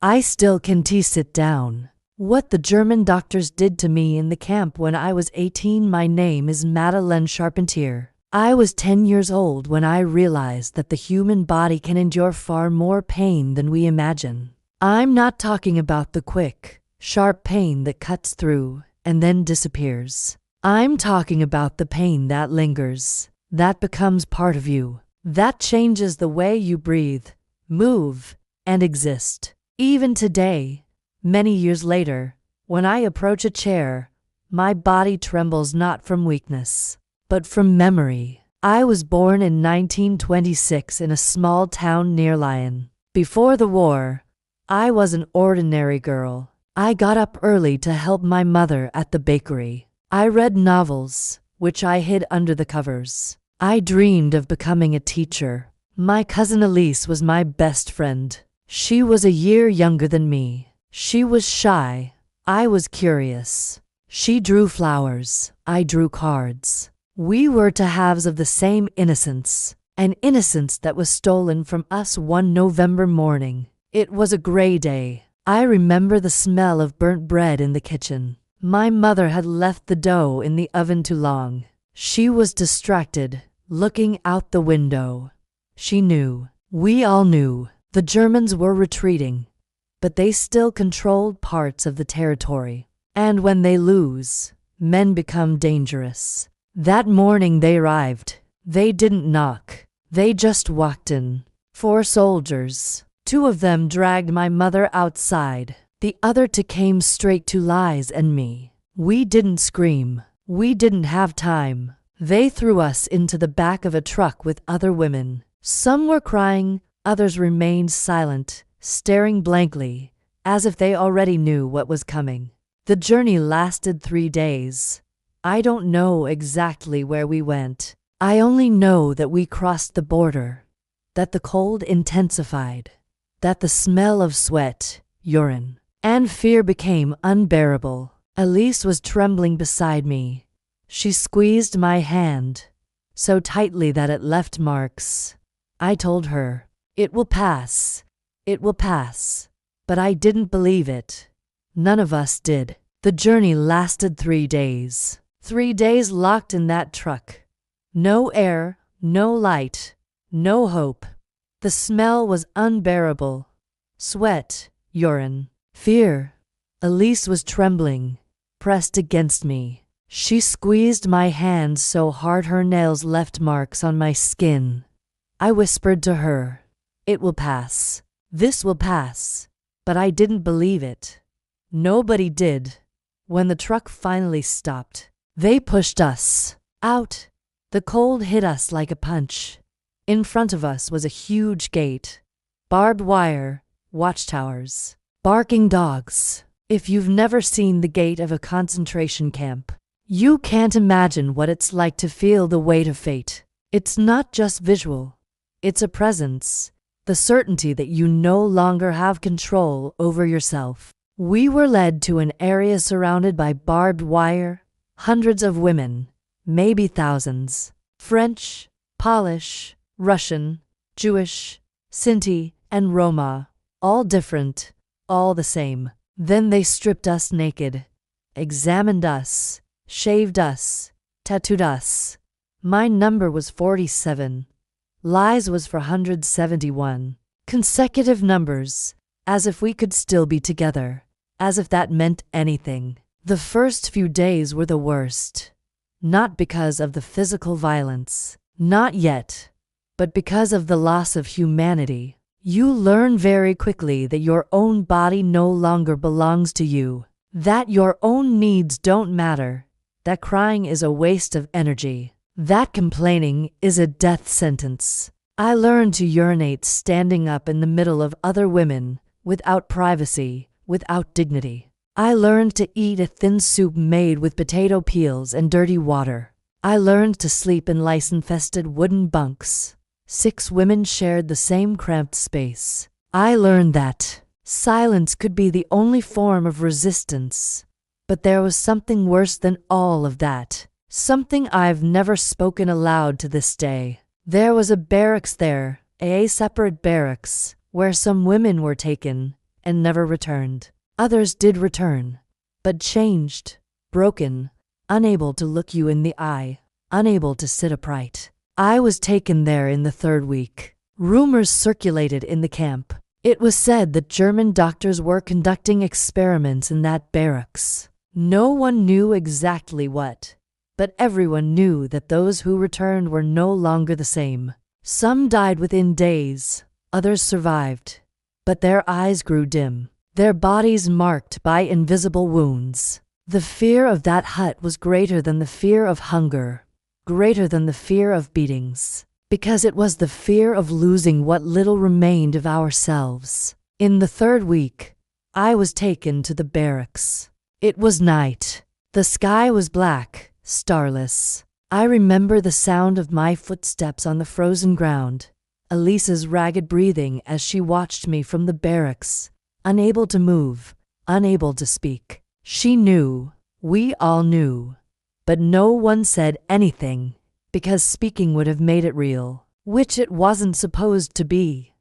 I still can sit down. What the German doctors did to me in the camp when I was 18. My name is Madeleine Charpentier. I was 10 years old when I realized that the human body can endure far more pain than we imagine. I'm not talking about the quick, sharp pain that cuts through and then disappears. I'm talking about the pain that lingers, that becomes part of you, that changes the way you breathe, move, and exist. Even today, many years later, when I approach a chair, my body trembles not from weakness, but from memory. I was born in 1926 in a small town near Lyon. Before the war, I was an ordinary girl. I got up early to help my mother at the bakery. I read novels, which I hid under the covers. I dreamed of becoming a teacher. My cousin Elise was my best friend. She was a year younger than me. She was shy. I was curious. She drew flowers. I drew cards. We were two halves of the same innocence, an innocence that was stolen from us one November morning. It was a gray day. I remember the smell of burnt bread in the kitchen. My mother had left the dough in the oven too long. She was distracted, looking out the window. She knew. We all knew. The Germans were retreating, but they still controlled parts of the territory. And when they lose, men become dangerous. That morning they arrived. They didn't knock. They just walked in. 4 soldiers. 2 of them dragged my mother outside. The other 2 came straight to Liz and me. We didn't scream. We didn't have time. They threw us into the back of a truck with other women. Some were crying, others remained silent, staring blankly, as if they already knew what was coming. The journey lasted 3 days. I don't know exactly where we went. I only know that we crossed the border, that the cold intensified, that the smell of sweat, urine, and fear became unbearable. Elise was trembling beside me. She squeezed my hand so tightly that it left marks. I told her, "It will pass. It will pass." But I didn't believe it. None of us did. The journey lasted 3 days. 3 days locked in that truck. No air, no light, no hope. The smell was unbearable. Sweat, urine, fear. Elise was trembling, pressed against me. She squeezed my hand so hard her nails left marks on my skin. I whispered to her, "It will pass. This will pass." But I didn't believe it. Nobody did. When the truck finally stopped, they pushed us out. The cold hit us like a punch. In front of us was a huge gate. Barbed wire, watchtowers, barking dogs. If you've never seen the gate of a concentration camp, you can't imagine what it's like to feel the weight of fate. It's not just visual. It's a presence, the certainty that you no longer have control over yourself. We were led to an area surrounded by barbed wire, hundreds of women, maybe thousands. French, Polish, Russian, Jewish, Sinti, and Roma, all different, all the same. Then they stripped us naked, examined us, shaved us, tattooed us. My number was 47. Liz was for 171. Consecutive numbers, as if we could still be together, as if that meant anything. The first few days were the worst. Not because of the physical violence, not yet, but because of the loss of humanity. You learn very quickly that your own body no longer belongs to you, that your own needs don't matter, that crying is a waste of energy, that complaining is a death sentence. I learned to urinate standing up in the middle of other women, without privacy, without dignity. I learned to eat a thin soup made with potato peels and dirty water. I learned to sleep in lice-infested wooden bunks. 6 women shared the same cramped space. I learned that silence could be the only form of resistance. But there was something worse than all of that. Something I've never spoken aloud to this day. There was a barracks there, a separate barracks, where some women were taken, and never returned. Others did return, but changed, broken, unable to look you in the eye, unable to sit upright. I was taken there in the 3rd week. Rumors circulated in the camp. It was said that German doctors were conducting experiments in that barracks. No one knew exactly what, but everyone knew that those who returned were no longer the same. Some died within days, others survived, but their eyes grew dim, their bodies marked by invisible wounds. The fear of that hut was greater than the fear of hunger, greater than the fear of beatings, because it was the fear of losing what little remained of ourselves. In the 3rd week, I was taken to the barracks. It was night. The sky was black, starless. I remember the sound of my footsteps on the frozen ground, Elisa's ragged breathing as she watched me from the barracks, unable to move, unable to speak. She knew, we all knew, but no one said anything, because speaking would have made it real, which it wasn't supposed to be.